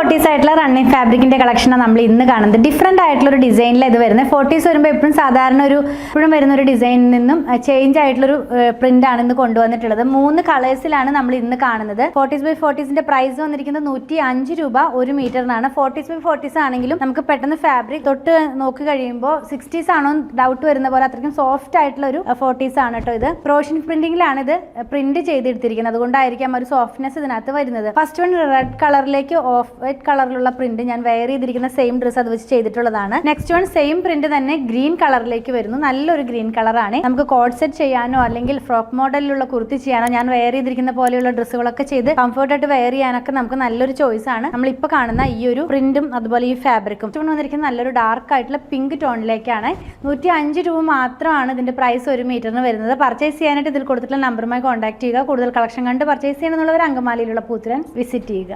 40s ആയിട്ടുള്ള running ഫാബ്രിക്കിന്റെ കളക്ഷനാണ് നമ്മൾ ഇന്ന് കാണുന്നത്. ഡിഫറെന്റ് ആയിട്ടുള്ള ഒരു ഡിസൈനിൽ ഇത് വരുന്നത്. 40s വരുമ്പോൾ എപ്പോഴും സാധാരണ എപ്പോഴും വരുന്ന ഒരു ഡിസൈനിൽ നിന്നും ചേഞ്ച് ആയിട്ടുള്ളൊരു പ്രിന്റ് ആണ് ഇന്ന് കൊണ്ടുവന്നിട്ടുള്ളത്. 3 കളേഴ്സിലാണ് നമ്മൾ ഇന്ന് കാണുന്നത്. 40s by 40s പ്രൈസ് വന്നിരിക്കുന്നത് 105 രൂപ 1 മീറ്ററിനാണ്. 40s by 40s ആണെങ്കിലും നമുക്ക് പെട്ടെന്ന് ഫാബ്രിക് തൊട്ട് നോക്കി കഴിയുമ്പോൾ 60s ആണോ ഡൗട്ട് വരുന്ന പോലെ അത്രയ്ക്കും സോഫ്റ്റ് ആയിട്ടുള്ള ഒരു 40s ആണ് കേട്ടോ. ഇത് ക്രോഷ്യൻ പ്രിന്റിംഗിലാണ് ഇത് പ്രിന്റ് ചെയ്തെടുത്തിരിക്കുന്നത്. അതുകൊണ്ടായിരിക്കാം ഒരു സോഫ്റ്റ്നെസ് ഇതിനകത്ത് വരുന്നത്. ഫസ്റ്റ് വൺ റെഡ് കളറിലേക്ക് ഓഫ് വൈറ്റ് കളറിലുള്ള പ്രിന്റ് ഞാൻ വെയർ ചെയ്തിരിക്കുന്ന സെയിം ഡ്രസ്സ് അത് വെച്ച് ചെയ്തിട്ടുള്ളതാണ്. നെക്സ്റ്റ് വൺ സെയിം പ്രിന്റ് തന്നെ ഗ്രീൻ കളറിലേക്ക് വരുന്നു. നല്ലൊരു ഗ്രീൻ കളറാണ്. നമുക്ക് കോഡ് സെറ്റ് ചെയ്യാനോ അല്ലെങ്കിൽ ഫ്രോക്ക് മോഡലിലുള്ള കുർത്തി ചെയ്യാനോ ഞാൻ വെയർ ചെയ്തിരിക്കുന്ന പോലെയുള്ള ഡ്രസ്സുകളൊക്കെ ചെയ്ത് കംഫർട്ടായിട്ട് വെയർ ചെയ്യാനൊക്കെ നമുക്ക് നല്ലൊരു ചോയ്സ് ആണ് നമ്മൾ ഇപ്പൊ കാണുന്ന ഈ ഒരു പ്രിന്റും അതുപോലെ ഈ ഫാബ്രിക്കും. വന്നിരിക്കുന്ന നല്ലൊരു ഡാർക്ക് ആയിട്ടുള്ള പിങ്ക് ടോണിലേക്കാണ്. 105 രൂപ മാത്രമാണ് ഇതിന്റെ പ്രൈസ് 1 മീറ്ററിന് വരുന്നത്. പർച്ചേസ് ചെയ്യാനായിട്ട് ഇതിൽ കൊടുത്തിട്ടുള്ള നമ്പറുമായി കോൺടാക്ട് ചെയ്യുക. കൂടുതൽ കളക്ഷൻ കണ്ട് പർച്ചേസ് ചെയ്യണമെന്നുള്ളവർ അങ്കമാലിയിലുള്ള പൂത്തുരാൻ വിസിറ്റ് ചെയ്യുക.